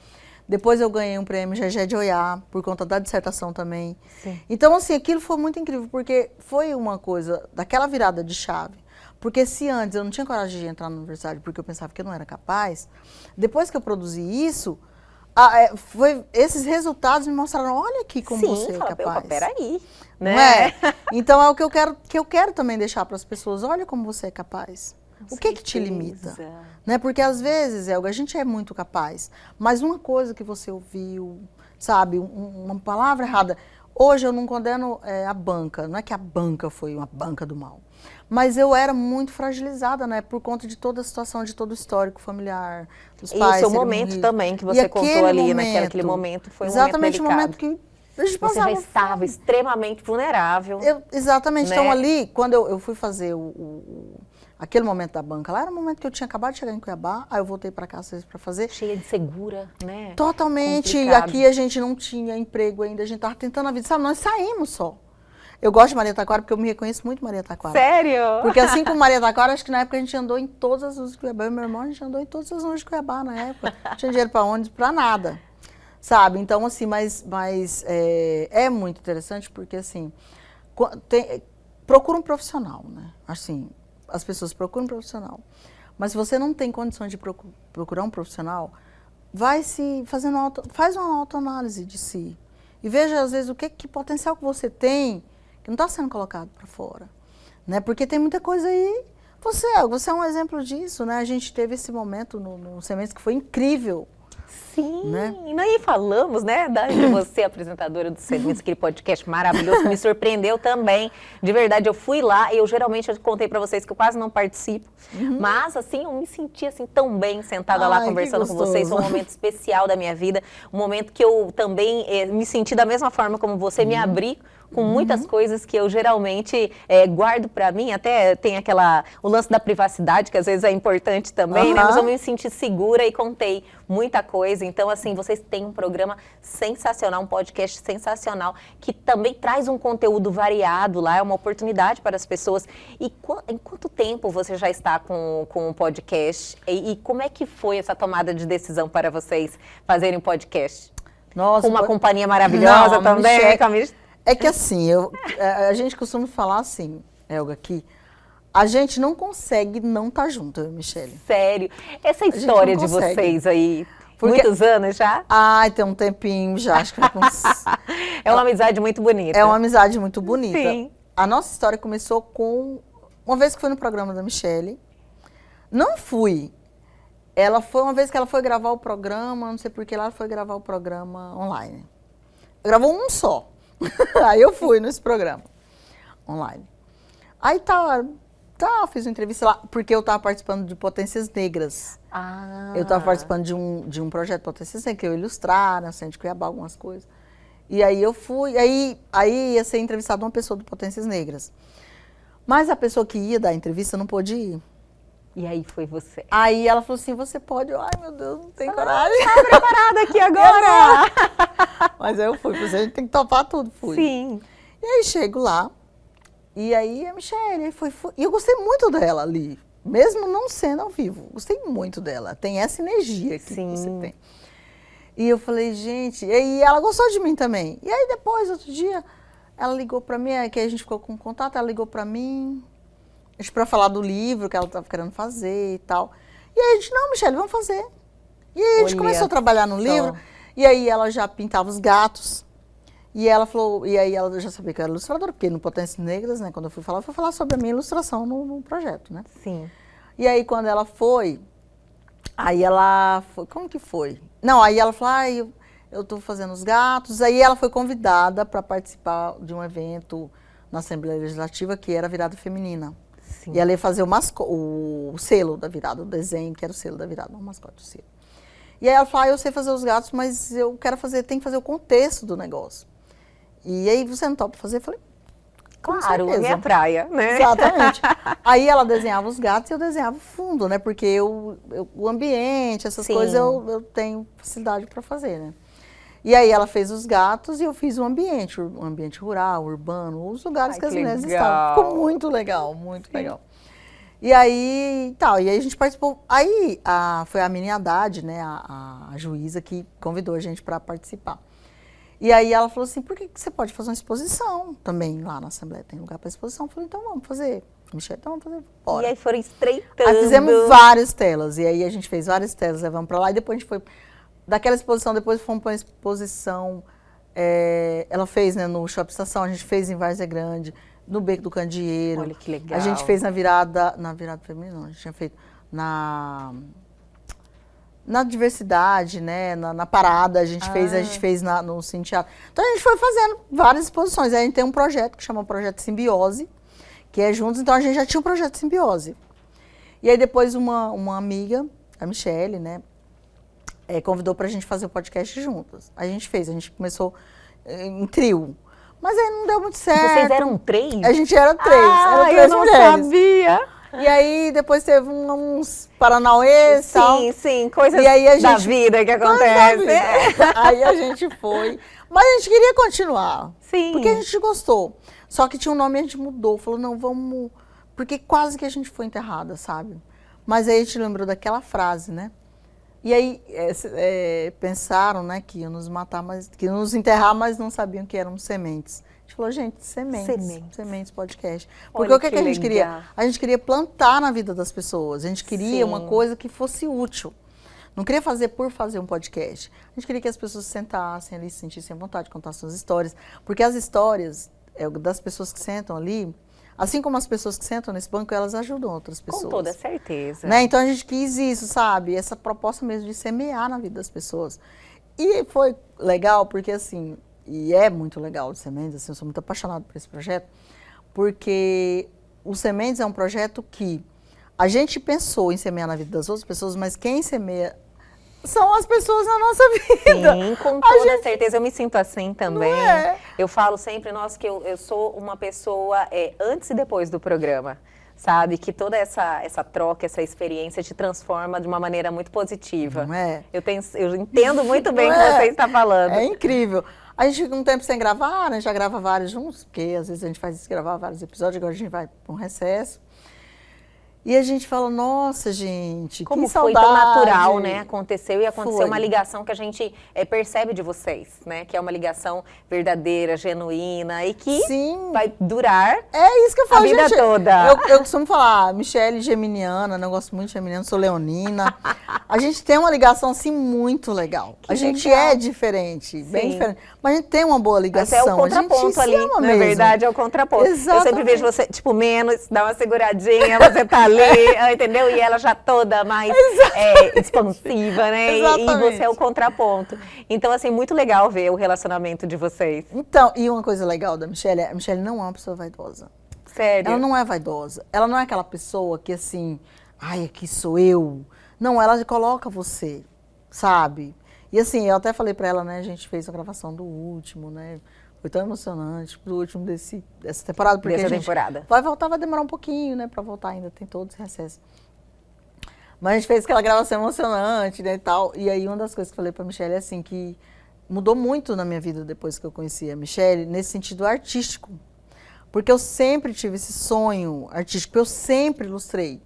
Depois eu ganhei um prêmio Gegé de Oiá por conta da dissertação também. Sim. Então, assim, aquilo foi muito incrível, porque foi uma coisa daquela virada de chave. Porque se antes eu não tinha coragem de entrar na universidade porque eu pensava que eu não era capaz, depois que eu produzi isso, esses resultados me mostraram, olha aqui como você é capaz. Peraí, né? né? Não é? Então é o que eu quero também deixar para as pessoas, olha como você é capaz. O que te limita? Né? Porque às vezes, Elga, a gente é muito capaz, mas uma coisa que você ouviu, sabe, uma palavra errada. Hoje eu não condeno a banca, não é que a banca foi uma banca do mal, mas eu era muito fragilizada, né, por conta de toda a situação, de todo o histórico familiar, dos pais. E o seu momento também, que você contou ali, naquele momento, foi um exatamente momento delicado. O momento que a gente você já estava extremamente vulnerável. Exatamente, né? Então ali, quando eu fui fazer aquele momento da banca lá, era um momento que eu tinha acabado de chegar em Cuiabá, aí eu voltei para cá para fazer. Cheia de segura, né? Totalmente. Complicado. Aqui a gente não tinha emprego ainda, a gente estava tentando a vida. Sabe, nós saímos só. Eu gosto de Maria Taquara porque eu me reconheço muito em Maria Taquara. Sério? Porque assim como Maria Taquara, acho que na época a gente andou em todas as ruas de Cuiabá. Eu e meu irmão, a gente andou em todas as ruas de Cuiabá na época. Não tinha dinheiro para ônibus, para nada. Sabe? Então, assim, é muito interessante porque, assim, procura um profissional, né? Assim, as pessoas procuram um profissional. Mas se você não tem condições de procurar um profissional, faz uma autoanálise de si. E veja, às vezes, que potencial que você tem que não está sendo colocado para fora. Né? Porque tem muita coisa aí. Você é um exemplo disso, né? A gente teve esse momento no semestre que foi incrível. Sim, né? E nós falamos, né, de você, apresentadora do Serviço, aquele podcast maravilhoso que me surpreendeu também. De verdade, eu fui lá, eu contei pra vocês que eu quase não participo, mas assim, eu me senti assim tão bem sentada lá conversando com vocês, foi um momento especial da minha vida, um momento que eu também me senti da mesma forma como você, me abri com muitas coisas que eu geralmente guardo pra mim, até tem o lance da privacidade, que às vezes é importante também, né? Mas eu me senti segura e contei muita coisa. Então, assim, vocês têm um programa sensacional, um podcast sensacional, que também traz um conteúdo variado lá, é uma oportunidade para as pessoas. E em quanto tempo você já está com o podcast? E como é que foi essa tomada de decisão para vocês fazerem um podcast? Nossa, com uma companhia maravilhosa também, É que assim, a gente costuma falar assim, Elga, que a gente não consegue não estar junto, eu e Michele. Sério? Essa história de vocês aí, muitos anos já? Ai, tem um tempinho já, acho que vai com É uma amizade muito bonita. É uma amizade muito bonita. Sim. A nossa história começou com uma vez que fui no programa da Michele. Não fui ela foi uma vez que ela foi gravar o programa, não sei por que ela foi gravar o programa online. Gravou um só. Aí eu fui nesse programa online. Aí fiz uma entrevista lá, porque eu estava participando de Potências Negras. Eu estava participando de um projeto Potências Negras, que eu ilustrar, na Centro de Cuiabá, algumas coisas. E aí eu fui, aí ia ser entrevistada uma pessoa do Potências Negras. Mas a pessoa que ia dar a entrevista não pôde ir. E aí foi você. Aí ela falou assim, você pode? Ai, meu Deus, não tem coragem. Tá preparada aqui agora. Mas aí eu fui, porque a gente tem que topar tudo, fui. Sim. E aí chego lá, e aí a Michelle, e eu gostei muito dela ali, mesmo não sendo ao vivo. Gostei muito dela, tem essa energia que você tem. E eu falei, gente, e aí ela gostou de mim também. E aí depois, outro dia, ela ligou pra mim, que a gente ficou com contato, ela ligou pra mim, para falar do livro que ela estava querendo fazer e tal. E aí a gente, não, Michelle, vamos fazer. E aí a gente começou a trabalhar no livro, e aí ela já pintava os gatos. E ela falou, e aí ela já sabia que eu era ilustradora, porque no Potências Negras, né, quando eu fui falar sobre a minha ilustração no projeto, né? Sim. E aí quando ela foi, como que foi? Não, aí ela falou, eu tô fazendo os gatos. Aí ela foi convidada para participar de um evento na Assembleia Legislativa, que era a virada feminina. Sim. E ela ia fazer o selo da virada, o desenho, que era o selo da virada, não o mascote, o selo. E aí ela falou, eu sei fazer os gatos, mas eu quero tem que fazer o contexto do negócio. E aí, você não topa fazer? Eu falei, claro, é minha praia, né? Exatamente. Aí ela desenhava os gatos e eu desenhava o fundo, né? Porque o ambiente, essas coisas, eu tenho facilidade para fazer, né? E aí ela fez os gatos e eu fiz o ambiente rural, urbano, os lugares que as mulheres estavam. Ficou muito legal, muito legal. E aí, e aí a gente participou. Aí foi a Mini Haddad, né, a juíza, que convidou a gente para participar. E aí ela falou assim, por que você pode fazer uma exposição também lá na Assembleia? Tem lugar para exposição? Eu falei, então vamos fazer. Michelle, então vamos fazer. Bora. E aí foram estreitando. Aí fizemos várias telas. E aí a gente fez várias telas, levamos para lá. E depois a gente foi... Daquela exposição, depois fomos para uma exposição... ela fez, né, no Shopping Estação, a gente fez em Várzea Grande, no Beco do Candeeiro. Olha que legal. A gente fez na virada feminina, não, a gente tinha feito na diversidade, né, na parada, a gente fez no Cine Teatro. Então a gente foi fazendo várias exposições. Aí a gente tem um projeto que chama Projeto Simbiose, que é juntos, então a gente já tinha um projeto Simbiose. E aí depois uma amiga, a Michelle, né, convidou pra gente fazer o podcast juntas. A gente começou em trio. Mas aí não deu muito certo. Vocês eram 3? A gente era 3. Eram 3 eu não mulheres. sabia. E aí depois teve uns paranauês e tal. Sim, coisas e aí da vida que acontece. Aí a gente foi. Mas a gente queria continuar. Sim. Porque a gente gostou. Só que tinha um nome e a gente mudou. Falou, não, vamos... Porque quase que a gente foi enterrada, sabe? Mas aí a gente lembrou daquela frase, né? E aí pensaram, né, que iam nos matar, que iam nos enterrar, mas não sabiam que eram sementes. A gente falou, gente, Sementes podcast. Porque olha, o que a gente queria? A gente queria plantar na vida das pessoas. A gente queria uma coisa que fosse útil. Não queria fazer por fazer um podcast. A gente queria que as pessoas se sentassem ali, se sentissem à vontade de contar suas histórias. Porque as histórias das pessoas que sentam ali, assim como as pessoas que sentam nesse banco, elas ajudam outras pessoas. Com toda certeza. Né? Então a gente quis isso, sabe? Essa proposta mesmo de semear na vida das pessoas. E foi legal porque, assim, e é muito legal o Sementes, assim, eu sou muito apaixonada por esse projeto, porque o Sementes é um projeto que a gente pensou em semear na vida das outras pessoas, mas quem semeia são as pessoas na nossa vida. Sim, com toda certeza. Eu me sinto assim também. Não é? Eu falo sempre, nossa, que eu sou uma pessoa antes e depois do programa. Sabe? Que toda essa troca, essa experiência te transforma de uma maneira muito positiva. Não é? Eu entendo muito bem o que você está falando. É incrível. A gente fica um tempo sem gravar, né? Já grava vários juntos, porque às vezes a gente faz isso, gravar vários episódios, agora a gente vai para um recesso. E a gente fala, nossa, gente, como que saudade. Foi tão natural, né? Aconteceu e aconteceu Foi. Uma ligação que a gente percebe de vocês, né? Que é uma ligação verdadeira, genuína e que vai durar isso que eu falo, a vida gente, toda. Eu costumo falar, Michelle geminiana, né? Eu gosto muito de geminiana, sou leonina. A gente tem uma ligação, assim, muito legal. Que a gente legal. É diferente, bem diferente. Mas a gente tem uma boa ligação. Mas é o contraponto a gente ali, se ama na mesmo. verdade, é o contraponto. Exatamente. Eu sempre vejo você, tipo, menos, dá uma seguradinha, você tá ali. ali, entendeu? E ela já toda mais expansiva, né? E você é o contraponto. Então, assim, muito legal ver o relacionamento de vocês. Então, e uma coisa legal da Michelle, a Michelle não é uma pessoa vaidosa. Sério? Ela não é vaidosa. Ela não é aquela pessoa que assim, ai, aqui sou eu. Não, ela coloca você, sabe? E assim, eu até falei pra ela, né, a gente fez a gravação do último, né? Foi tão emocionante, do último dessa temporada. Porque Dessa a gente temporada. vai voltar, vai demorar um pouquinho, né, pra voltar ainda, tem todos os recessos. Mas a gente fez aquela gravação emocionante, né, e tal. E aí uma das coisas que eu falei pra Michelle é assim, que mudou muito na minha vida depois que eu conheci a Michelle, nesse sentido artístico. Porque eu sempre tive esse sonho artístico, eu sempre ilustrei.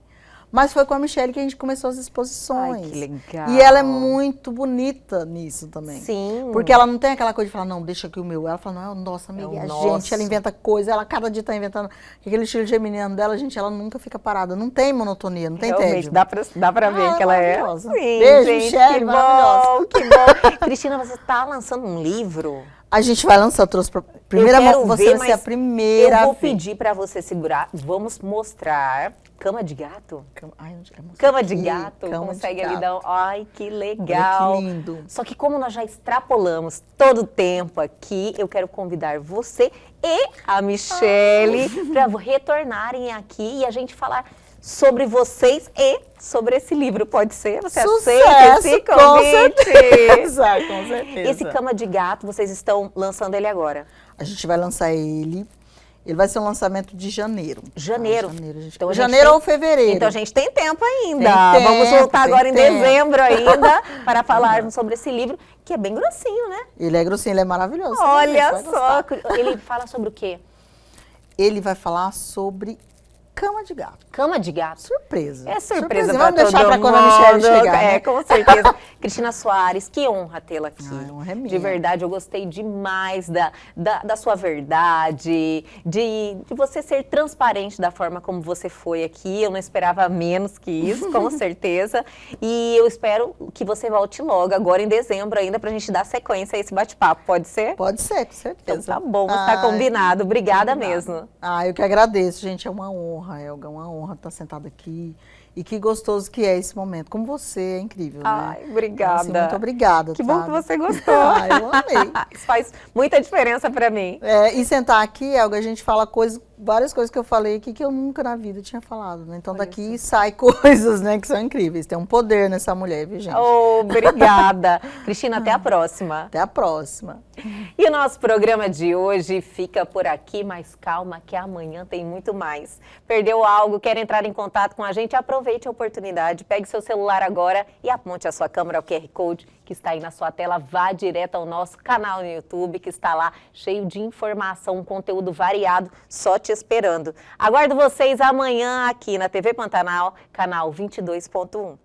Mas foi com a Michelle que a gente começou as exposições. Ai, que legal. E ela é muito bonita nisso também. Sim. Porque ela não tem aquela coisa de falar, não, deixa aqui o meu. Ela fala, não, é o nosso, amiga, É o a nosso. gente, ela inventa coisa, ela cada dia tá inventando. Aquele estilo geminiano dela, gente, ela nunca fica parada. Não tem monotonia, não tem Realmente, tédio. dá pra ver que ela é. maravilhosa. Sim, Beijo, gente, Michelle, que maravilhosa. bom, que bom. Cristina, você tá lançando um livro? A gente vai lançar, eu trouxe pra primeira mão, você vai ser a primeira. Eu vou a ver. pedir pra você segurar. Vamos mostrar. Cama de gato? Ai, não quero mostrar Cama de aqui. gato. Cama Consegue de ali gato. dar. Ai, que Olha legal. que lindo. Só que como nós já extrapolamos todo o tempo aqui, eu quero convidar você e a Michelle para retornarem aqui e a gente falar sobre vocês e sobre esse livro. Pode ser? Você aceita esse com convite? certeza, com certeza. Esse Cama de Gato, vocês estão lançando ele agora? A gente vai lançar ele. Ele vai ser um lançamento de janeiro. Janeiro. Janeiro, gente. Então a gente janeiro tem- ou fevereiro. Então a gente tem tempo ainda. Tem tempo, Vamos voltar tem agora em tempo. dezembro ainda para falarmos sobre esse livro, que é bem grossinho, né? Ele é grossinho, ele é maravilhoso. Você vai ver, Olha você vai só, gostar. ele fala sobre o quê? Ele vai falar sobre cama de gato. Cama de gato. Surpresa. É surpresa pra Vamos deixar todo para quando a Michelle mundo. chegar, né? Com certeza. Cristina Soares, que honra tê-la aqui. Ai, honra é minha. De verdade, eu gostei demais da sua verdade, de você ser transparente da forma como você foi aqui. Eu não esperava menos que isso, com certeza. E eu espero que você volte logo, agora em dezembro ainda, pra gente dar sequência a esse bate-papo. Pode ser? Pode ser, com certeza. Então tá bom, está combinado. Obrigada mesmo. Ah, eu que agradeço, gente. É uma honra, Elga, é uma honra estar sentada aqui. E que gostoso que é esse momento. Como você, é incrível, né? Ai, obrigada. Assim, muito obrigada, Que bom sabe? que você gostou. Ah, eu amei. Isso faz muita diferença pra mim. E sentar aqui, Elga, a gente fala várias coisas que eu falei aqui que eu nunca na vida tinha falado, né? Então daqui sai coisas, né, que são incríveis. Tem um poder nessa mulher, viu, gente? Obrigada. Cristina, até a próxima. Até a próxima. E o nosso programa de hoje fica por aqui, mas calma que amanhã tem muito mais. Perdeu algo, quer entrar em contato com a gente? Aproveite a oportunidade, pegue seu celular agora e aponte a sua câmera ao QR Code que está aí na sua tela. Vá direto ao nosso canal no YouTube, que está lá cheio de informação, um conteúdo variado, só te esperando. Aguardo vocês amanhã aqui na TV Pantanal, canal 22.1.